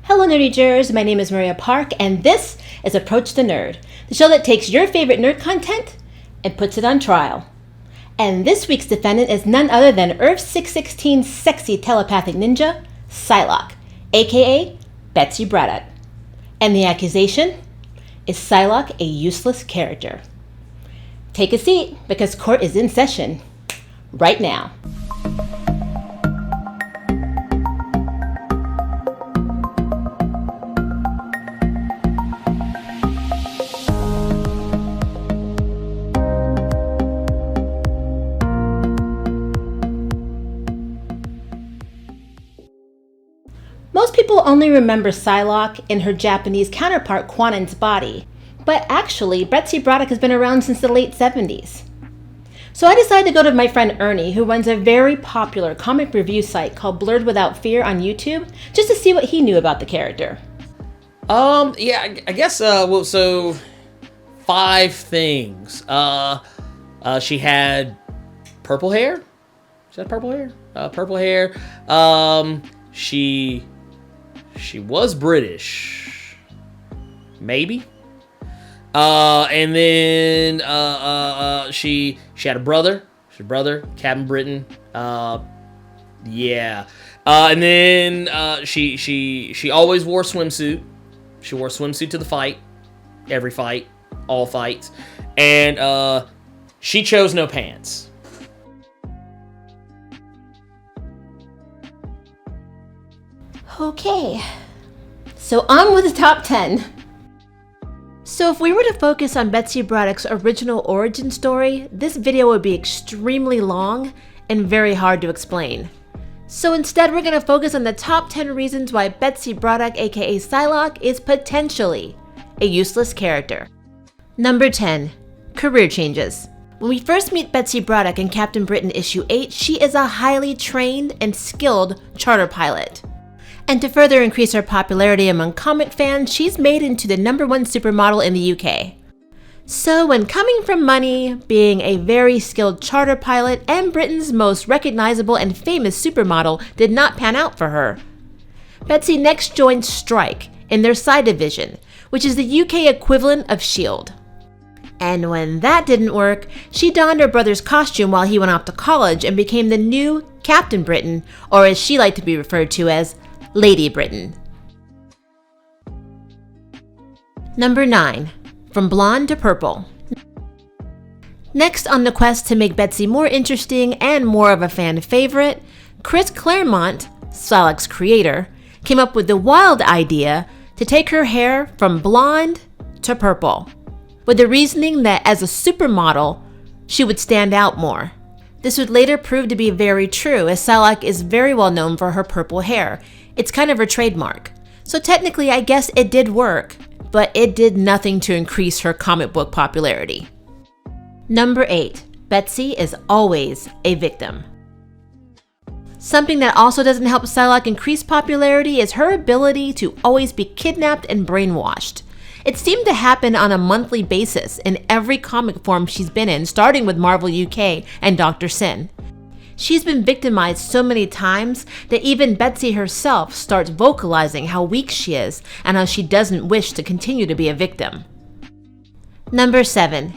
Hello nerdy jurors, my name is Maria Park and this is Approach the Nerd, the show that takes your favorite nerd content and puts it on trial. And this week's defendant is none other than Earth 616's sexy telepathic ninja, Psylocke, aka Betsy Braddock. And the accusation is Psylocke a useless character. Take a seat because court is in session right now. Most people only remember Psylocke in her Japanese counterpart Kuantan's body, but actually Betsy Braddock has been around since the late 70s. So I decided to go to my friend Ernie, who runs a very popular comic review site called Blurred Without Fear on YouTube, just to see what he knew about the character. I guess, so 5 things. She had purple hair. Purple hair. She was British, maybe. And then she had a brother. Captain Britain. And then she always wore a swimsuit. She wore a swimsuit to the fight, every fight, all fights, and she chose no pants. Okay, so on with the top 10. So if we were to focus on Betsy Braddock's original origin story, this video would be extremely long and very hard to explain. So instead we're going to focus on the top 10 reasons why Betsy Braddock aka Psylocke is potentially a useless character. Number 10. Career changes. When we first meet Betsy Braddock in Captain Britain issue 8, she is a highly trained and skilled charter pilot. And to further increase her popularity among comic fans, she's made into the #1 supermodel in the UK. So when coming from money, being a very skilled charter pilot, and Britain's most recognizable and famous supermodel did not pan out for her, Betsy next joined Strike in their side division, which is the UK equivalent of S.H.I.E.L.D. And when that didn't work, she donned her brother's costume while he went off to college and became the new Captain Britain, or as she liked to be referred to as Lady Britain. Number 9. From blonde to purple. Next on the quest to make Betsy more interesting and more of a fan favorite, Chris Claremont, Psylocke's creator, came up with the wild idea to take her hair from blonde to purple, with the reasoning that as a supermodel, she would stand out more. This would later prove to be very true, as Psylocke is very well known for her purple hair. It's kind of her trademark. So technically, I guess it did work, but it did nothing to increase her comic book popularity. Number 8. Betsy is always a victim. Something that also doesn't help Psylocke increase popularity is her ability to always be kidnapped and brainwashed. It seemed to happen on a monthly basis in every comic form she's been in, starting with Marvel UK and Dr. Sin. She's been victimized so many times that even Betsy herself starts vocalizing how weak she is and how she doesn't wish to continue to be a victim. Number 7.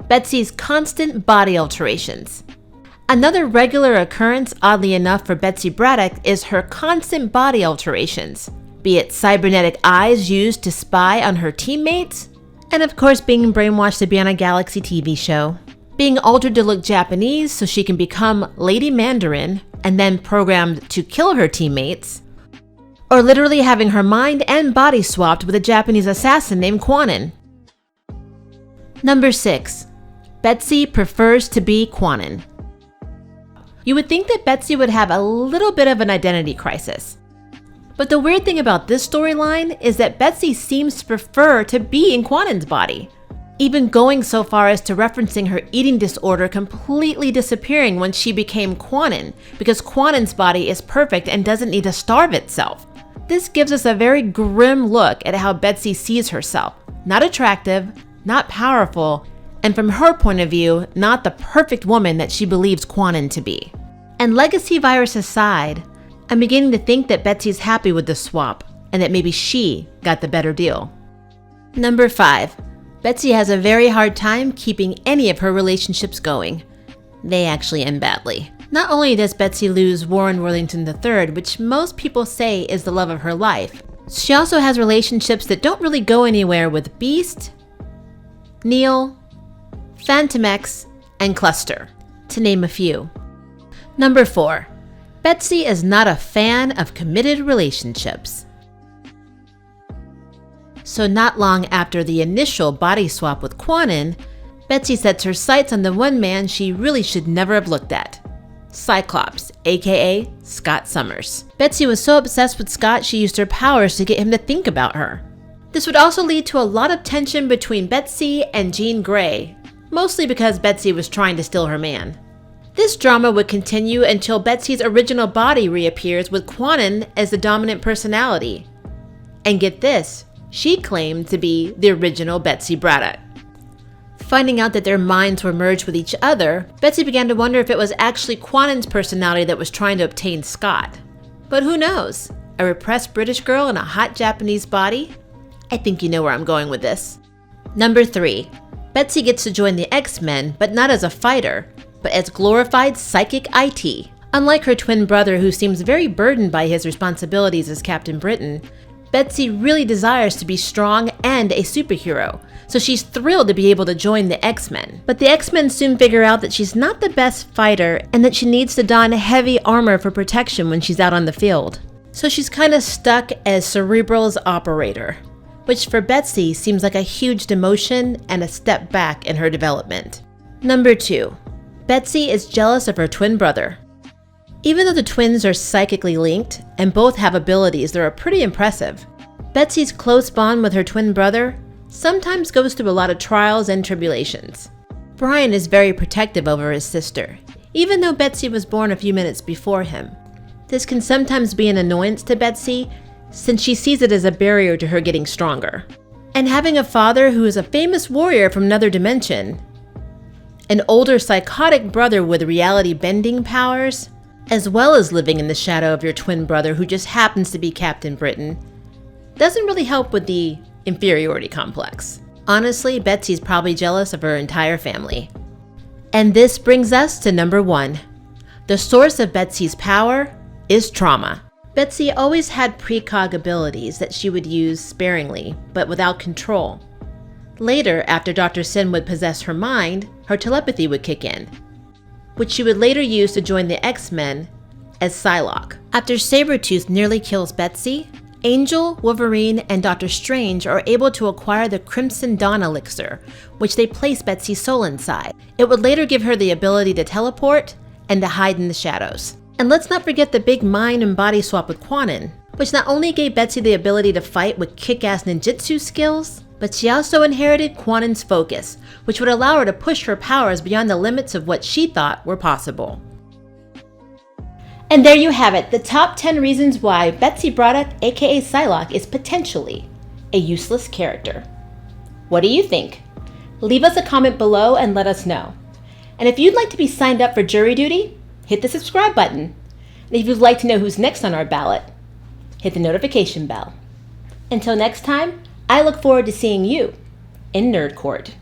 Betsy's constant body alterations. Another regular occurrence, oddly enough, for Betsy Braddock is her constant body alterations, be it cybernetic eyes used to spy on her teammates, and of course being brainwashed to be on a Galaxy TV show. Being altered to look Japanese so she can become Lady Mandarin and then programmed to kill her teammates, or literally having her mind and body swapped with a Japanese assassin named Kuantan. Number 6. Betsy prefers to be Kuantan. You would think that Betsy would have a little bit of an identity crisis. But the weird thing about this storyline is that Betsy seems to prefer to be in Kuantan's body, even going so far as to referencing her eating disorder completely disappearing when she became Kuantan, because Kuantan's body is perfect and doesn't need to starve itself. This gives us a very grim look at how Betsy sees herself. Not attractive, not powerful, and from her point of view, not the perfect woman that she believes Kuantan to be. And legacy virus aside, I'm beginning to think that Betsy's happy with the swap. and that maybe she got the better deal. Number 5. Betsy has a very hard time keeping any of her relationships going. They actually end badly. Not only does Betsy lose Warren Worthington III, which most people say is the love of her life, she also has relationships that don't really go anywhere with Beast, Neil, Phantom X, and Cluster, to name a few. Number 4. Betsy is not a fan of committed relationships. So not long after the initial body swap with Kuantan, Betsy sets her sights on the one man she really should never have looked at, Cyclops, aka Scott Summers. Betsy was so obsessed with Scott she used her powers to get him to think about her. This would also lead to a lot of tension between Betsy and Jean Grey, mostly because Betsy was trying to steal her man. This drama would continue until Betsy's original body reappears with Kuantan as the dominant personality. And get this, she claimed to be the original Betsy Braddock. Finding out that their minds were merged with each other, Betsy began to wonder if it was actually Kuantan's personality that was trying to obtain Scott. But who knows? A repressed British girl in a hot Japanese body? I think you know where I'm going with this. Number 3. Betsy gets to join the X-Men, but not as a fighter, but as glorified psychic IT. Unlike her twin brother, who seems very burdened by his responsibilities as Captain Britain, Betsy really desires to be strong and a superhero, so she's thrilled to be able to join the X-Men. But the X-Men soon figure out that she's not the best fighter and that she needs to don heavy armor for protection when she's out on the field. So she's kind of stuck as Cerebral's operator, which for Betsy seems like a huge demotion and a step back in her development. Number 2. Betsy is jealous of her twin brother. Even though the twins are psychically linked and both have abilities that are pretty impressive, Betsy's close bond with her twin brother sometimes goes through a lot of trials and tribulations. Brian is very protective over his sister, even though Betsy was born a few minutes before him. This can sometimes be an annoyance to Betsy, since she sees it as a barrier to her getting stronger. And having a father who is a famous warrior from another dimension, an older psychotic brother with reality-bending powers, as well as living in the shadow of your twin brother who just happens to be Captain Britain, doesn't really help with the inferiority complex. Honestly, Betsy's probably jealous of her entire family. And this brings us to number 1. The source of Betsy's power is trauma. Betsy always had precog abilities that she would use sparingly, but without control. Later, after Dr. Sin would possess her mind, her telepathy would kick in, which she would later use to join the X-Men as Psylocke. After Sabretooth nearly kills Betsy, Angel, Wolverine, and Doctor Strange are able to acquire the Crimson Dawn elixir, which they place Betsy's soul inside. It would later give her the ability to teleport and to hide in the shadows. And let's not forget the big mind and body swap with Kuantan, which not only gave Betsy the ability to fight with kick-ass ninjutsu skills, but she also inherited Kuantan's focus, which would allow her to push her powers beyond the limits of what she thought were possible. And there you have it, the top 10 reasons why Betsy Braddock, aka Psylocke, is potentially a useless character. What do you think? Leave us a comment below and let us know. And if you'd like to be signed up for jury duty, hit the subscribe button. And if you'd like to know who's next on our ballot, hit the notification bell. Until next time, I look forward to seeing you in Nerd Court.